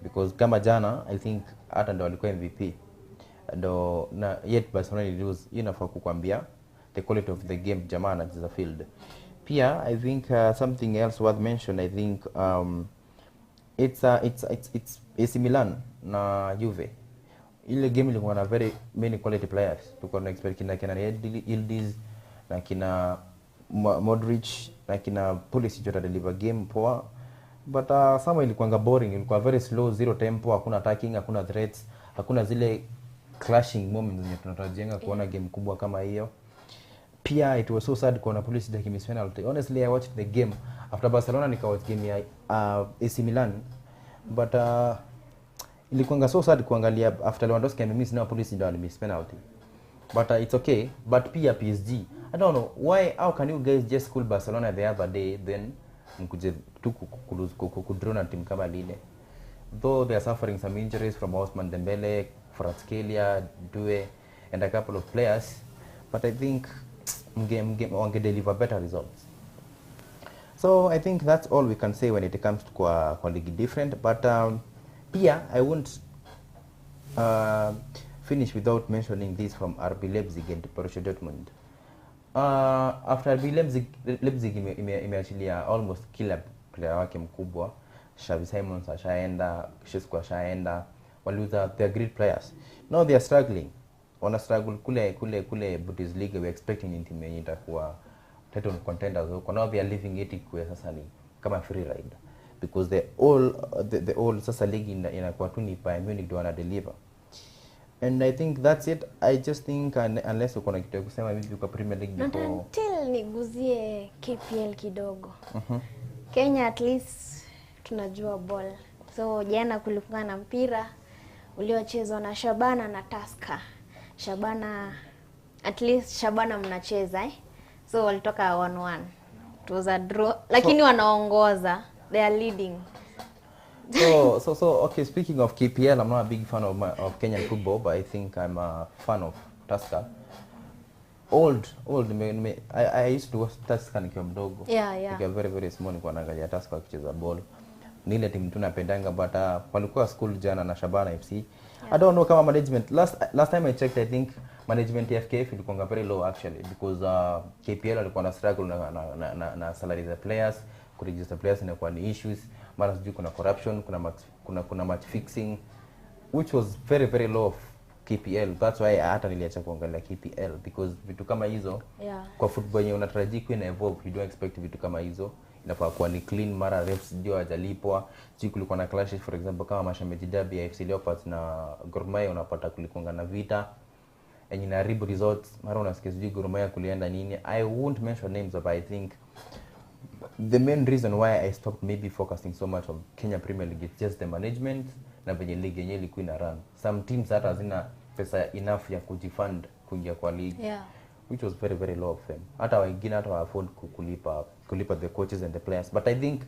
because kama jana I think hata ndo alikuwa MVP ndo na yet Barcelona lose. Inafaa kukwambia the quality of the game jamaa anacheza field. Pia I think something else worth mention, I think it's AC Milan na Juve. Ile game ilikuwa na very many quality players. Tulikuwa na expect kina Yildiz na kina Modric na kina Pulisic jota deliver game poa, but some ilikuwa boring, ilikuwa very slow, zero tempo, hakuna attacking, hakuna threats, hakuna zile clashing moments zenye tunatarajia kuona game kubwa kama hiyo. Pia it was so sad kuona Pulisic akimiss penalty. Honestly, I watched the game after Barcelona, nikawatch game ya AC Milan, but ilikuwa so sad kuangalia after Lewandowski amemiss na Pulisic ndo alimiss penalty. But it's okay. But pia PSG, I don't know why, how can you guys just school Barcelona the other day then mkuje tu kudraw na team kama lile, though they are suffering some injuries from Ousmane Dembele, Kvaratskhelia, Due and a couple of players, but I think wange deliver better results. So I think that's all we can say when it comes to kwa league different, but pia I won't finish without mentioning this from RB Leipzig and Borussia Dortmund. After RB Leipzig imeachilia almost kila player wake mkubwa, Xavi Simons ashaenda, Šeško ashaenda, waliuza their great players. Now they are struggling. Wana struggle kule Bundesliga. We expecting in team yenye itakuwa title contenders. So now they are leaving it kwa sasa ni kama free ride, because the all sasa league inakuwa tu ni Bayern Munich ndio wana deliver. And I think that's it. I just think unless uko na kitu kusema hivi kwa Premier League before. Until niguzie KPL kidogo. Kenya at least tunajua ball. So jana kulikuwa na mpira uliochezwa na Shabana na Tusker. Shabana, at least Shabana mnacheza So walitoka 1-1. It was a draw. Lakini wanaongoza. They are leading. So okay, speaking of KPL, I'm not a big fan of Kenyan football, but I think I'm a fan of Tusker. Old. I used to watch Tusker nikiwa mdogo. Yeah. Nikiwa very small, nilikuwa naangalia Tusker wakicheza ball. Ni ile timu tunapendanga, but walikuwa school jana na Shabana FC. I don't know kama management. Last time I checked, I think management ya FKF ilikuwa very low actually, because KPL walikuwa na struggle na salary za players, kuregister players inakuwa ni issues. Mara sijui kuna corruption, kuna match fixing, which was very low of KPL. That's why hata niliacha kuangalia KPL, because vitu kama hizo kwa football yenye unatarajia kuwa evolve, you don't expect vitu kama hizo. Inafaa kuwa ni clean, mara refs ndio hajalipwa. Sijui kulikuwa na clashes, for example kama Mashamedi Derby ya FC Leopards na Gor Mahia, unapata kulikuwa na vita yenye inaharibu results. Mara unasikia sijui Gor Mahia kulienda nini. I won't mention names, but I think the main reason why I stopped maybe focusing so much on Kenya Premier League is just the management na venye league yenyewe ilikuwa ina run. Some teams hata hazina pesa enough ya kujifund kuingia kwa league, which was very low of them. Hata wengine hata afford kulipa the coaches and the players. But I think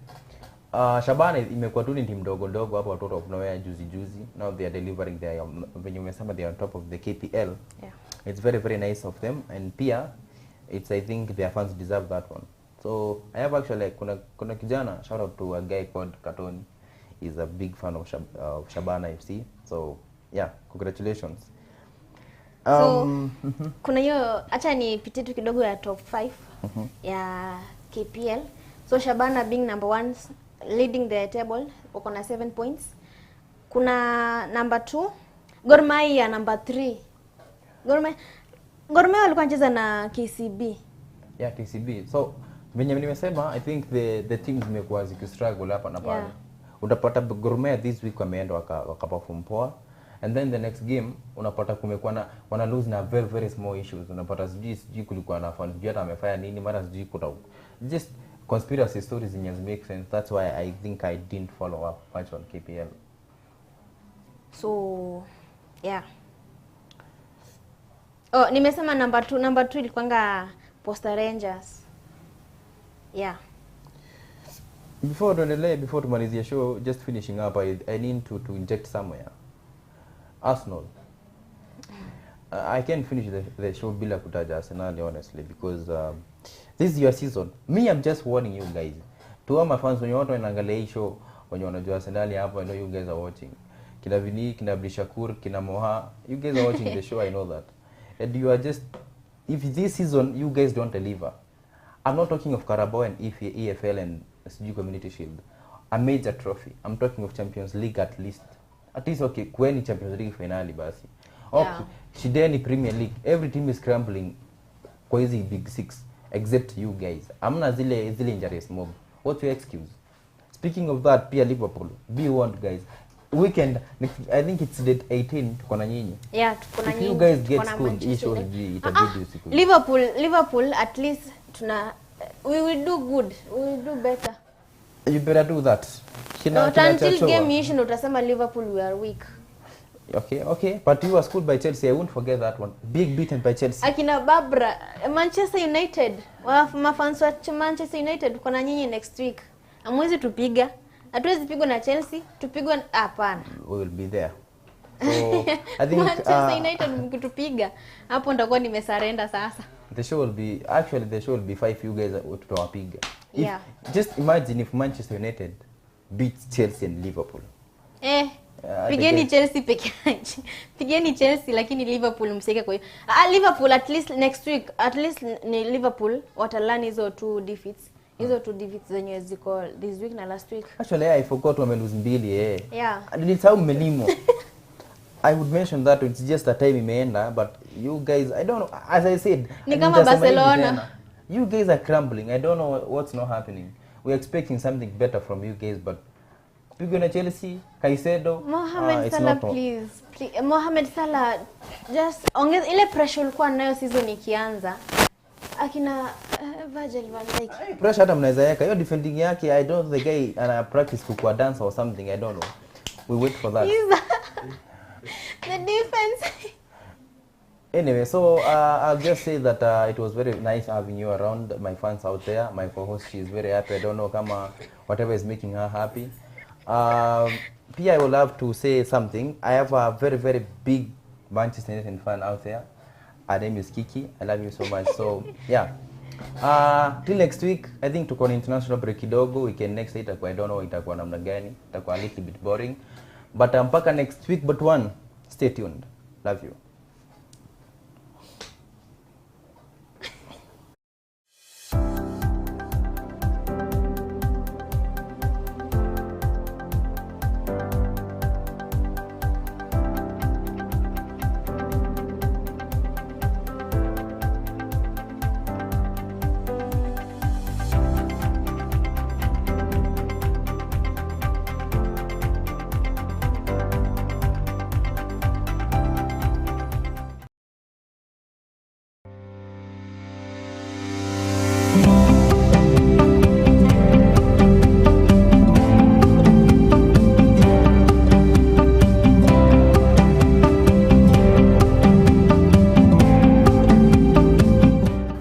Shabana imekuwa tu ni team ndogo hapo watoto of nowhere juzi. Now they are delivering their venye umesema they are on top of the KPL. It's very nice of them, and pia it's, I think their fans deserve that one. So I have actually kuna kijana, shout out to a guy called Katoni. He's a big fan of Shabana FC. So yeah, congratulations. So kuna hiyo, acha nipitie tu kidogo ya top 5 ya KPL. So Shabana being number 1 leading the table, wako na 7 points. Kuna number 2 Gor Mahia, number 3 Gor Mahia walikuwa wanacheza na KCB. Yeah, KCB. So venye nimesema, I think the teams zimekuwa zikistruggle hapa na pale. Utapata Gor Mahia this week wameenda wakaperform poa, and then the next game unapata kumekuwa na wana lose na very small issues. Unapata sijui kulikuwa na fans hata amefanya nini, mara sijui kuta just conspiracy stories in make sense. That's why I think I didn't follow up much on KPL. So yeah. Oh, nimesema number 2 ilikuwanga Posta Rangers. Yeah. Before tumalizie show, just finishing up, I need to inject somewhere. Arsenal. I can't finish the show bila kutaja Arsenal honestly because this is your season. Me, I'm just warning you guys. To all my fans, when you want to wanaangalia hii show, when you wanajua Arsenal hapa, I know you guys are watching. Kina Vini, kina Brishakur, kina Moha, you guys are watching the show, I know that. And you are just, if this season you guys don't deliver, I'm not talking of Carabao and EFL and SG Community Shield, a major trophy. I'm talking of Champions League at least. At least okay, kweni Champions League finali basi. Okay, shideni Premier League. Every team is scrambling kwa hizi big six except you guys. Amna zile injuries mob. What's your excuse? Speaking of that, pia Liverpool, be warned guys. Weekend, I think it's date 18 tuko na nyinyi. Yeah, tuko na nyinyi. If you guys get schooled, hii show itabidi usiku. Liverpool at least we will do good. We will do better. You better do that. Until game ishi utasema Liverpool we are weak. Okay. But you were schooled by Chelsea. I won't forget that one. Big beaten by Chelsea. Akina Barbara, Manchester United. Mafans wa Manchester United tuko na nyinyi next week. Amwezi tupiga. Hatuwezi pigwa na Chelsea, tupigwa hapana. We will be there. So I think Manchester United mkitupiga, hapo ndakuwa nimesarenda sasa. The show will be 5 you guys tutawapiga. Yeah. Just imagine if Manchester United beats Chelsea and Liverpool. Pigeni Chelsea peke yake. Pigeni Chelsea lakini Liverpool mseke kwa hiyo. Liverpool at least next week, at least ni Liverpool watalani hizo 2 defeats. Hizo 2 defeats zenye ziko this week na last week. Actually I forgot wame lose mbili Yeah. Nilisahau mmelimo. I would mention that it's just a time imeenda, but you guys, I don't know, as I said, ni kama Barcelona. You guys are crumbling. I don't know what's not happening. We're expecting something better from you guys, but pigwa na Chelsea, Caicedo, Mohamed Salah please. Mohamed Salah just ongeza ile pressure ulikuwa nayo season ikianza. Akina Virgil van Dijk. Pressure hata mnaweza yeka. Hiyo defending yake, I don't know the guy ana practice kukua dance or something, I don't know. We wait for that. The defense. Anyway, so I'll just say that it was very nice having you around, my fans out there. My co-host, she is very happy. I don't know kama whatever is making her happy. Pia, I will have to say something. I have a very, very big Manchester United fan out there. Her name is Kiki. I love you so much. So, yeah. Till next week, I think tuko international break kidogo. Weekend next itakuwa, I don't know itakuwa namna gani. Itakuwa a little bit boring. But mpaka next week, but one, stay tuned. Love you.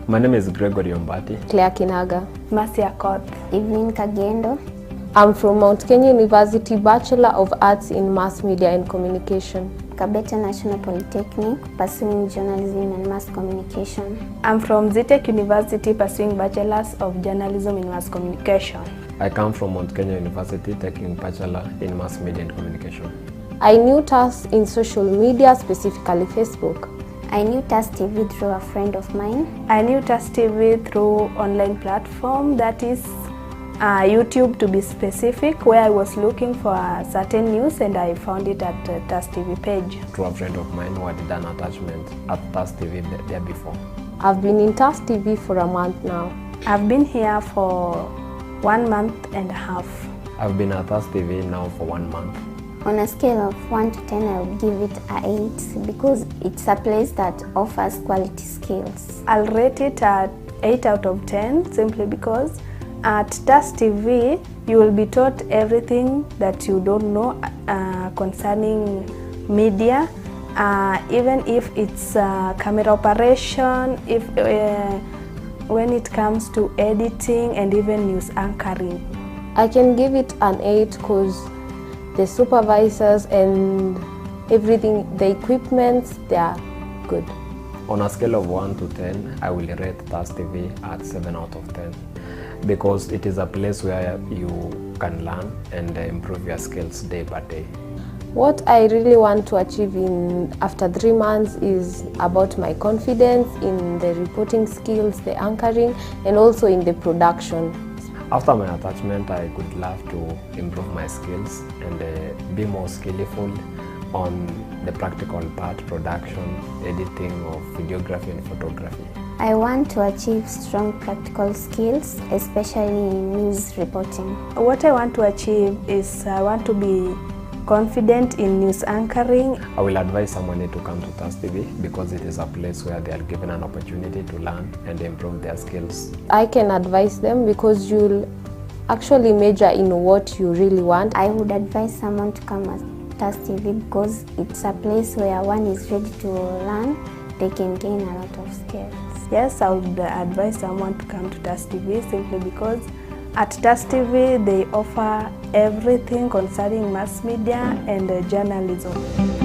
My name is Gregory Ombati. Claire Kinaga. Marcia Koth. Evelyn Kagendo. I'm from Mount Kenya University, Bachelor of Arts in Mass Media and Communication. Kabete National Polytechnic, pursuing journalism and mass communication. I'm from Zetech University, pursuing Bachelors of Journalism and Mass Communication. I come from Mount Kenya University, taking Bachelor in Mass Media and Communication. I knew TAS in social media, specifically Facebook. I knew TAS TV through a friend of mine. I knew TAS TV through online platform, that is YouTube to be specific, where I was looking for a certain news and I found it at TAS TV page. Through a friend of mine who had done attachment at TAS TV there before. I've been in TAS TV for a month now. I've been here for 1 month and a half. I've been at TAS TV now for 1 month. On a scale of 1 to 10, I would give it an 8 because it's a place that offers quality skills. I'll rate it at 8 out of 10 simply because at TAS TV, you will be taught everything that you don't know concerning media, even if it's camera operation, if when it comes to editing and even news anchoring. I can give it an 8 because the supervisors and everything, the equipment, they are good? On a scale of 1 to 10, I will rate TAS TV at 7 out of 10 because it is a place where you can learn and improve your skills day by day. What I really want to achieve after 3 months is about my confidence in the reporting skills, the anchoring, and also in the production. After my attachment, I would love to improve my skills and be more skillful on the practical part, production, editing of videography and photography. I want to achieve strong practical skills, especially in news reporting. What I want to achieve is I want to be confident in news anchoring. I will advise someone to come to TAS TV because it is a place where they are given an opportunity to learn and improve their skills. I can advise them because you'll actually major in what you really want. I would advise someone to come at TAS TV because it's a place where one is ready to learn, they can gain a lot of skills. Yes, I would advise someone to come to TAS TV simply because at TAS TV they offer everything concerning mass media and journalism.